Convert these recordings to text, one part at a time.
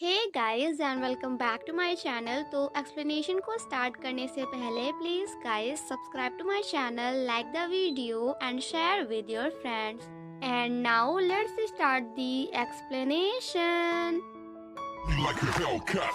Hey guys and welcome back to my channel. तो explanation को start करने से पहले please guys subscribe to my channel, like the video and share with your friends. And now let's start the explanation. Like a Hellcat.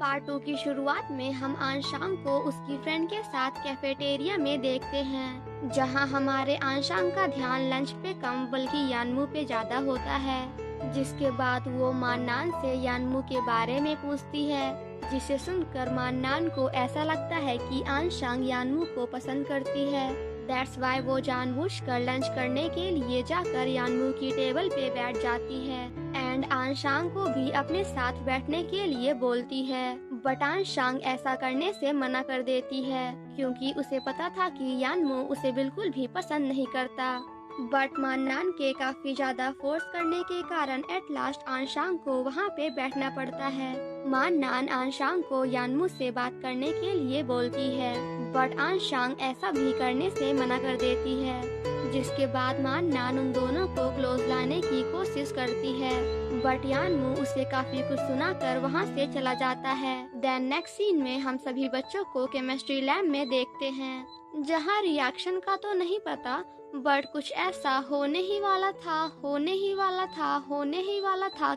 Part 2 की शुरुआत में हम आंशांग को उसकी फ्रेंड के साथ कैफेटेरिया में देखते हैं, जहां हमारे आंशांग का ध्यान लंच पे कम बल्कि यानमू पे ज्यादा होता है। जिसके बाद वो मान्नान से यानमू के बारे में पूछती है, जिसे सुनकर मान्नान को ऐसा लगता है कि आंशांग यानमू को पसंद करती है। दैट्स वाई वो जानबूझकर लंच करने के लिए जाकर यानमू की टेबल पे बैठ जाती है एंड आंशांग को भी अपने साथ बैठने के लिए बोलती है। बट आंशांग ऐसा करने से मना कर देती है, क्योंकि उसे पता था कि यानमू उसे बिल्कुल भी पसंद नहीं करता। बट मान्नान के काफी ज्यादा फोर्स करने के कारण एट लास्ट आंशांग को वहाँ पे बैठना पड़ता है। मान्नान आंशांग को यानमू से बात करने के लिए बोलती है, बट आंशांग ऐसा भी करने से मना कर देती है। जिसके बाद मान्नान उन दोनों को क्लोज लाने की कोशिश करती है, बट यानमू उसे काफी कुछ सुनाकर वहाँ से चला जाता है। देन नेक्स्ट सीन में हम सभी बच्चों को केमिस्ट्री लैब में देखते हैं, जहाँ रिएक्शन का तो नहीं पता, बट कुछ ऐसा होने ही वाला था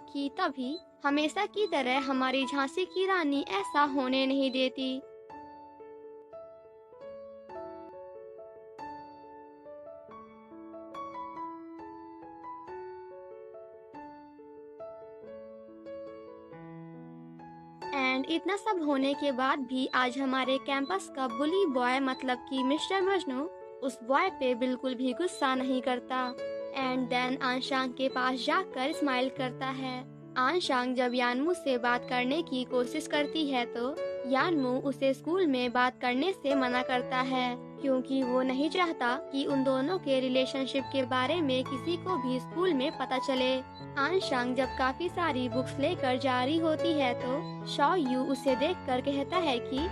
कि तभी हमेशा की तरह हमारी झांसी की रानी ऐसा होने नहीं देती। एंड इतना सब होने के बाद भी आज हमारे कैंपस का बुली बॉय मतलब कि मिस्टर मजनू उस बॉय पे बिल्कुल भी गुस्सा नहीं करता एंड देन आंशांग के पास जाकर स्माइल करता है। आंशांग जब यानमू से बात करने की कोशिश करती है तो यानमू उसे स्कूल में बात करने से मना करता है, क्योंकि वो नहीं चाहता कि उन दोनों के रिलेशनशिप के बारे में किसी को भी स्कूल में पता चले। आंशांग जब काफी सारी बुक्स लेकर जा रही होती है तो शॉ यू उसे देखकर कहता है कि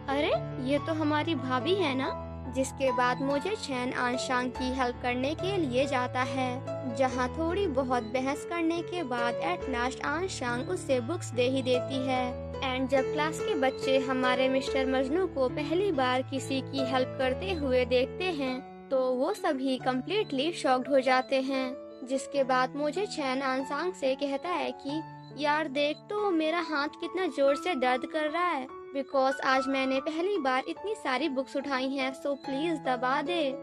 अरे ये तो हमारी भाभी है ना। जिसके बाद मोजे चैन आंशांग की हेल्प करने के लिए जाता है, जहां थोड़ी बहुत बहस करने के बाद एट लास्ट आंशांग उसे बुक्स दे ही देती है। एंड जब क्लास के बच्चे हमारे मिस्टर मजनू को पहली बार किसी की हेल्प करते हुए देखते हैं तो वो सभी कम्प्लीटली शॉक्ड हो जाते हैं। जिसके बाद मुझे चैन आंशांग से कहता है कि यार देख तो मेरा हाथ कितना जोर से दर्द कर रहा है, बिकॉज आज मैंने पहली बार इतनी सारी बुक्स उठाई हैं, सो प्लीज दबा दे।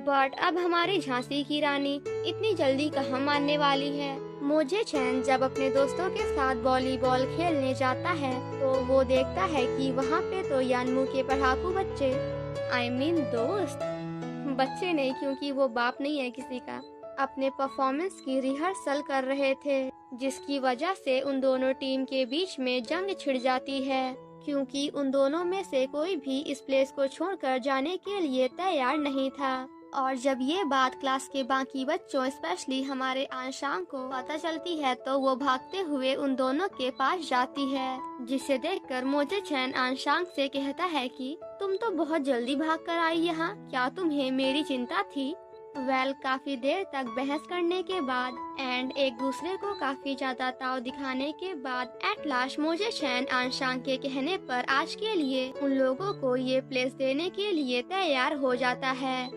बट अब हमारी झांसी की रानी इतनी जल्दी कहाँ मानने वाली है। मुझे चैन जब अपने दोस्तों के साथ वॉलीबॉल खेलने जाता है तो वो देखता है कि वहाँ पे तो यानमू के पढ़ाकू बच्चे, आई मीन दोस्त, बच्चे नहीं क्योंकि वो बाप नहीं है किसी का, अपने परफॉर्मेंस की रिहर्सल कर रहे थे, जिसकी वजह से उन दोनों टीम के बीच में जंग छिड़ जाती है, क्योंकि उन दोनों में से कोई भी इस प्लेस को छोड़कर जाने के लिए तैयार नहीं था। और जब ये बात क्लास के बाकी बच्चों स्पेशली हमारे आंशांग को पता चलती है तो वो भागते हुए उन दोनों के पास जाती है, जिसे देखकर मोजे चैन आंशांग से कहता है कि तुम तो बहुत जल्दी भाग कर आई यहाँ, क्या तुम्हें मेरी चिंता थी। काफी देर तक बहस करने के बाद एंड एक दूसरे को काफी ज्यादा ताव दिखाने के बाद एट लास्ट मोजे चैन आंशांग के कहने पर आज के लिए उन लोगों को ये प्लेस देने के लिए तैयार हो जाता है,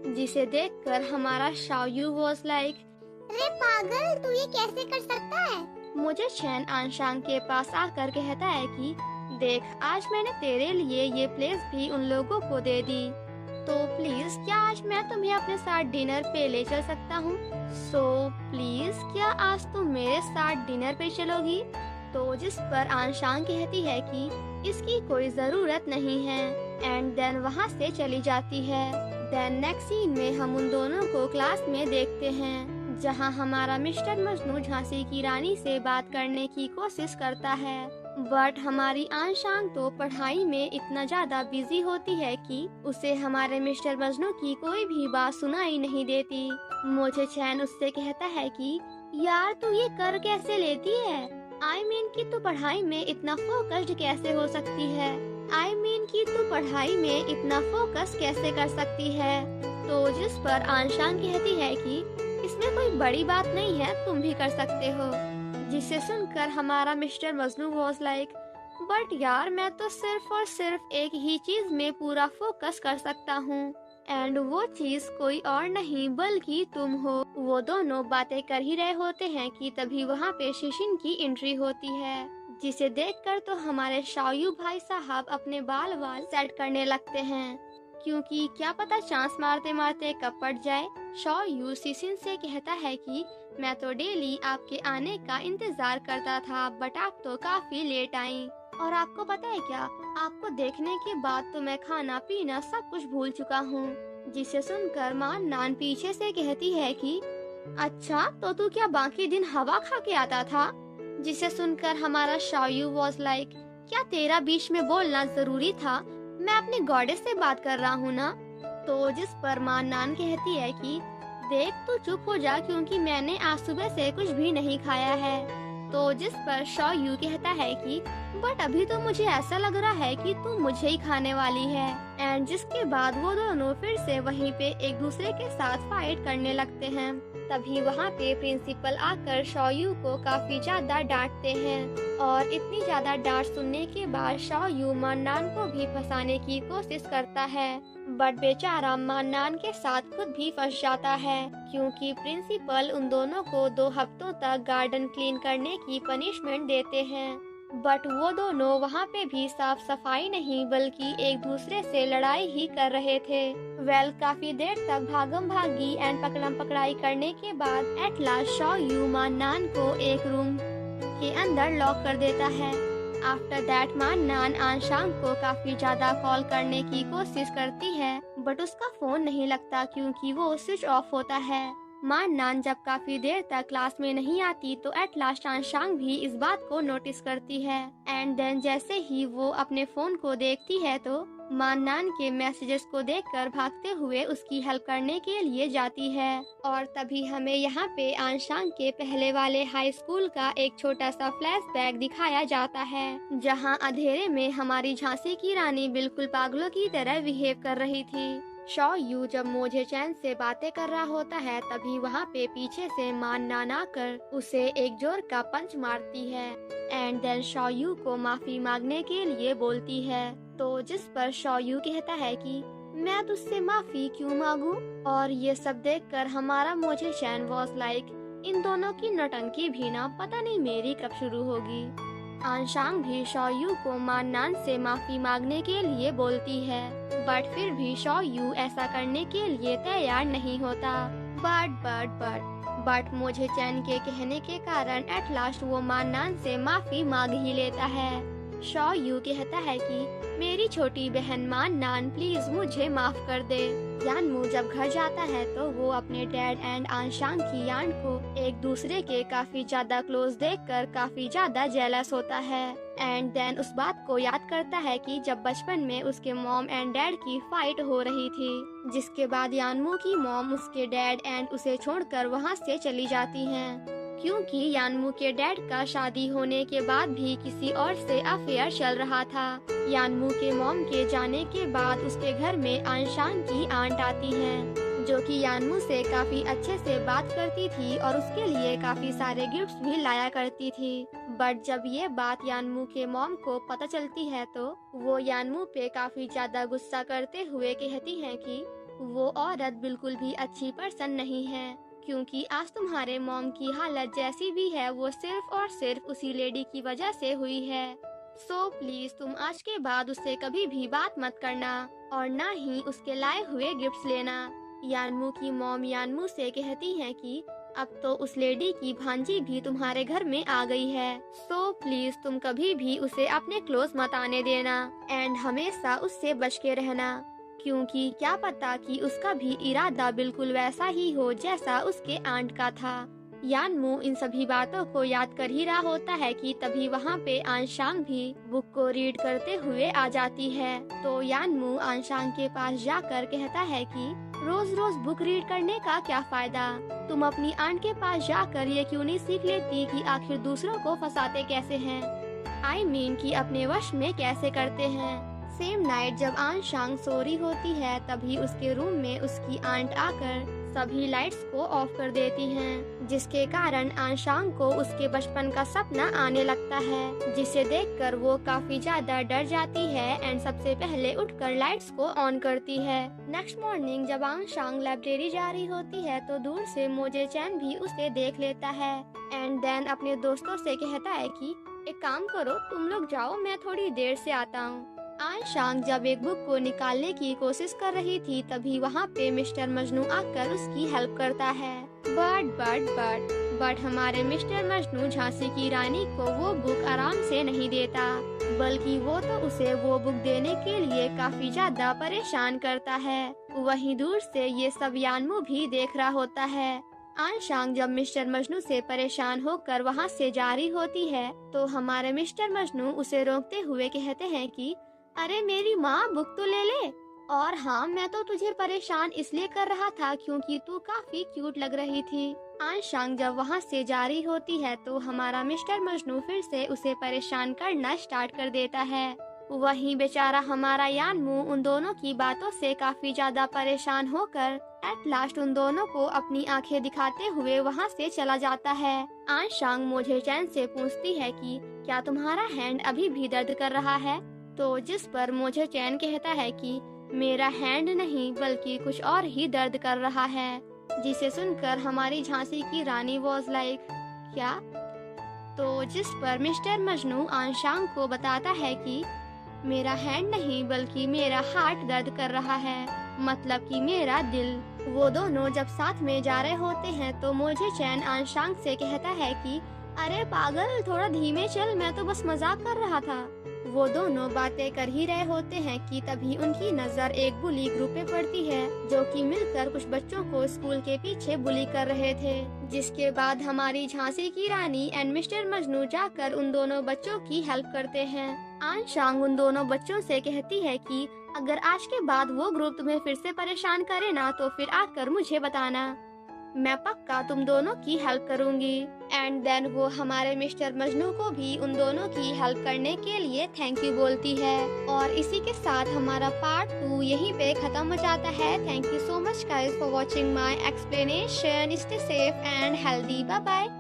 जिसे देखकर हमारा शाओयू वाज लाइक, अरे पागल, तू ये कैसे कर सकता है। मोजे चैन आंशांग के पास आकर कहता है कि देख आज मैंने तेरे लिए ये प्लेस भी उन लोगों को दे दी, तो प्लीज क्या आज मैं तुम्हें अपने साथ डिनर पे ले चल सकता हूँ। सो प्लीज क्या आज तुम मेरे साथ डिनर पे चलोगी। तो जिस पर आंशांग कहती है कि इसकी कोई जरूरत नहीं है एंड देन वहाँ से चली जाती है। देन नेक्स्ट सीन में हम उन दोनों को क्लास में देखते हैं, जहाँ हमारा मिस्टर मजनू झांसी की रानी से बात करने की कोशिश करता है, बट हमारी आंशांग तो पढ़ाई में इतना ज्यादा बिजी होती है कि उसे हमारे मिस्टर मजनू की कोई भी बात सुनाई नहीं देती। मुझे चैन उससे कहता है कि यार तू ये कर कैसे लेती है? आई मीन कि तू पढ़ाई में इतना फोकस्ड कैसे हो सकती है? आई मीन कि तू पढ़ाई में इतना फोकस कैसे कर सकती है? तो जिस पर आंशांग कहती है कि इसमें कोई बड़ी बात नहीं है, तुम भी कर सकते हो। जिसे सुनकर हमारा mister Majnu was like, but यार मैं तो सिर्फ और सिर्फ एक ही चीज में पूरा फोकस कर सकता हूँ, एंड वो चीज कोई और नहीं बल्कि तुम हो। वो दोनों बातें कर ही रहे होते हैं कि तभी वहाँ पे शिशिन की एंट्री होती है, जिसे देखकर तो हमारे शाओयू भाई साहब अपने बाल सेट करने लगते हैं, क्योंकि क्या पता चांस मारते मारते कब पड़ जाए। शाओयू शिशिन से कहता है कि मैं तो डेली आपके आने का इंतजार करता था, बट आप तो काफी लेट आई, और आपको पता है क्या, आपको देखने के बाद तो मैं खाना पीना सब कुछ भूल चुका हूँ। जिसे सुनकर मान नान पीछे से कहती है कि अच्छा तो तू क्या बाकी दिन हवा खा के आता था? जिसे सुनकर हमारा शाओयू वॉज लाइक, क्या तेरा बीच में बोलना जरूरी था? मैं अपनी गॉडेस से बात कर रहा हूँ ना। तो जिस पर मान नान कहती है कि देख तू चुप हो जा, क्योंकि मैंने आज सुबह से कुछ भी नहीं खाया है। तो जिस पर शाओयू कहता है कि बट अभी तो मुझे ऐसा लग रहा है कि तू मुझे ही खाने वाली है, एंड जिसके बाद वो दोनों फिर से वहीं पे एक दूसरे के साथ फाइट करने लगते हैं। तभी वहाँ पे प्रिंसिपल आकर शाओयू को काफी ज्यादा डांटते हैं, और इतनी ज्यादा डांट सुनने के बाद शाओयू मान्नान को भी फंसाने की कोशिश करता है, बट बेचारा मान्नान के साथ खुद भी फंस जाता है, क्योंकि प्रिंसिपल उन दोनों को 2 हफ्तों तक गार्डन क्लीन करने की पनिशमेंट देते हैं। बट वो दोनों वहाँ पे भी साफ सफाई नहीं बल्कि एक दूसरे से लड़ाई ही कर रहे थे। काफी देर तक भागम भागी एंड पकड़म पकड़ाई करने के बाद एट लास्ट शाओयू मान्नान को एक रूम के अंदर लॉक कर देता है। आफ्टर दैट मान्नान आंशांग को काफी ज्यादा कॉल करने की कोशिश करती है, बट उसका फोन नहीं लगता क्योंकि वो स्विच ऑफ होता है। मान्नान जब काफी देर तक क्लास में नहीं आती तो एट लास्ट आंशांग भी इस बात को नोटिस करती है, एंड देन जैसे ही वो अपने फोन को देखती है तो मान्नान के मैसेजेस को देखकर भागते हुए उसकी हेल्प करने के लिए जाती है। और तभी हमें यहाँ पे आंशांग के पहले वाले हाई स्कूल का एक छोटा सा फ्लैशबैक दिखाया जाता है, जहाँ अंधेरे में हमारी झांसी की रानी बिल्कुल पागलों की तरह बिहेव कर रही थी। शाओयू जब मोजे चैन से बातें कर रहा होता है तभी वहाँ पे पीछे से मान्नान आकर उसे एक जोर का पंच मारती है, एंड देन शाओयू को माफी मांगने के लिए बोलती है। तो जिस पर शाओयू कहता है कि मैं तुझसे माफी क्यों मांगू, और ये सब देखकर हमारा मोजे चैन वॉज लाइक, इन दोनों की नौटंकी भी ना पता नहीं मेरी कब शुरू होगी। आंशांग भी शाओयू को मान्नान से माफी मांगने के लिए बोलती है, बट फिर भी शाओयू ऐसा करने के लिए तैयार नहीं होता। बट मुझे चैन के कहने के कारण एट लास्ट वो मान्नान से माफी मांग ही लेता है। शाओयू कहता है कि मेरी छोटी बहन मान्नान प्लीज मुझे माफ कर दे। यानमू जब घर जाता है तो वो अपने डैड एंड आंशांग की आंट को एक दूसरे के काफी ज्यादा क्लोज देखकर काफी ज्यादा जेलस होता है, एंड देन उस बात को याद करता है कि जब बचपन में उसके मॉम एंड डैड की फाइट हो रही थी, जिसके बाद यानमू की मॉम उसके डैड एंड उसे छोड़कर वहाँ से चली जाती हैं, क्योंकि यानमू के डैड का शादी होने के बाद भी किसी और से अफेयर चल रहा था। यानमू के मॉम के जाने के बाद उसके घर में आंशांग की आंट आती हैं, जो कि यानमू से काफी अच्छे से बात करती थी और उसके लिए काफी सारे गिफ्ट्स भी लाया करती थी। बट जब ये बात यानमू के मॉम को पता चलती है तो वो यानमू पे काफी ज्यादा गुस्सा करते हुए कहती हैं कि वो औरत बिल्कुल भी अच्छी पर्सन नहीं है, क्योंकि आज तुम्हारे मॉम की हालत जैसी भी है वो सिर्फ और सिर्फ उसी लेडी की वजह से हुई है। सो प्लीज तुम आज के बाद उससे कभी भी बात मत करना और ना ही उसके लाए हुए गिफ्ट्स लेना। यानमू की मॉम यानमू से कहती है कि अब तो उस लेडी की भांजी भी तुम्हारे घर में आ गई है, सो प्लीज तुम कभी भी उसे अपने क्लोज मत आने देना एंड हमेशा उससे बच के रहना, क्योंकि क्या पता कि उसका भी इरादा बिल्कुल वैसा ही हो जैसा उसके आंट का था। यानमू इन सभी बातों को याद कर ही रहा होता है कि तभी वहाँ पे आंशांग भी बुक को रीड करते हुए आ जाती है। तो यानमू आंशांग के पास जाकर कहता है कि रोज रोज बुक रीड करने का क्या फायदा? तुम अपनी आंट के पास जाकर ये क्यों नहीं सीख लेती कि आखिर दूसरों को फंसाते कैसे हैं? I mean कि अपने वश में कैसे करते हैं। सेम नाइट जब आन शांग सो रही होती है तभी उसके रूम में उसकी आंट आकर सभी लाइट्स को ऑफ कर देती हैं, जिसके कारण आन शांग को उसके बचपन का सपना आने लगता है, जिसे देखकर वो काफी ज्यादा डर जाती है एंड सबसे पहले उठकर लाइट्स को ऑन करती है। नेक्स्ट मॉर्निंग जब आन शांग लाइब्रेरी जा रही होती है तो दूर से मोजे चैन भी उसे देख लेता है एंड देन अपने दोस्तों से कहता है कि एक काम करो, तुम लोग जाओ, मैं थोड़ी देर से आता हूँ। आन शांग जब एक बुक को निकालने की कोशिश कर रही थी तभी वहाँ पे मिस्टर मजनू आकर उसकी हेल्प करता है। बट हमारे मिस्टर मजनू झांसी की रानी को वो बुक आराम से नहीं देता, बल्कि वो तो उसे वो बुक देने के लिए काफी ज्यादा परेशान करता है। वहीं दूर से ये सब यानमू भी देख रहा होता है। आन शांग जब मिस्टर मजनू से परेशान होकर वहाँ से जा रही होती है तो हमारे मिस्टर मजनू उसे रोकते हुए कहते हैं कि अरे मेरी माँ, बुक तो ले ले। और हाँ, मैं तो तुझे परेशान इसलिए कर रहा था क्योंकि तू काफी क्यूट लग रही थी। आन शांग जब वहाँ से जा रही होती है तो हमारा मिस्टर मजनू फिर से उसे परेशान करना स्टार्ट कर देता है। वहीं बेचारा हमारा यानमू उन दोनों की बातों से काफी ज्यादा परेशान होकर एट लास्ट उन दोनों को अपनी आंखें दिखाते हुए वहाँ से चला जाता है। आन शांग मोजे चैन से पूछती है कि क्या तुम्हारा हैंड अभी भी दर्द कर रहा है? तो जिस पर मोजे चैन कहता है कि मेरा हैंड नहीं बल्कि कुछ और ही दर्द कर रहा है, जिसे सुनकर हमारी झांसी की रानी वॉज लाइक क्या? तो जिस पर मिस्टर मजनू आन शांग को बताता है कि मेरा हैंड नहीं बल्कि मेरा हार्ट दर्द कर रहा है, मतलब कि मेरा दिल। वो दोनों जब साथ में जा रहे होते हैं तो मोजे चैन आन शांग से कहता है कि अरे पागल, थोड़ा धीमे चल, मैं तो बस मजाक कर रहा था। वो दोनों बातें कर ही रहे होते हैं कि तभी उनकी नजर एक बुली ग्रुप पे पड़ती है जो कि मिलकर कुछ बच्चों को स्कूल के पीछे बुली कर रहे थे, जिसके बाद हमारी झांसी की रानी एंड मिस्टर मजनू जाकर उन दोनों बच्चों की हेल्प करते हैं। आन शांग उन दोनों बच्चों से कहती है कि अगर आज के बाद वो ग्रुप तुम्हें फिर से परेशान करे ना तो फिर आकर मुझे बताना, मैं पक्का तुम दोनों की हेल्प करूंगी। एंड देन वो हमारे मिस्टर मजनू को भी उन दोनों की हेल्प करने के लिए थैंक यू बोलती है। और इसी के साथ हमारा पार्ट 2 यहीं पे खत्म हो जाता है। Thank you so much guys for watching my explanation. Stay safe and healthy. Bye bye.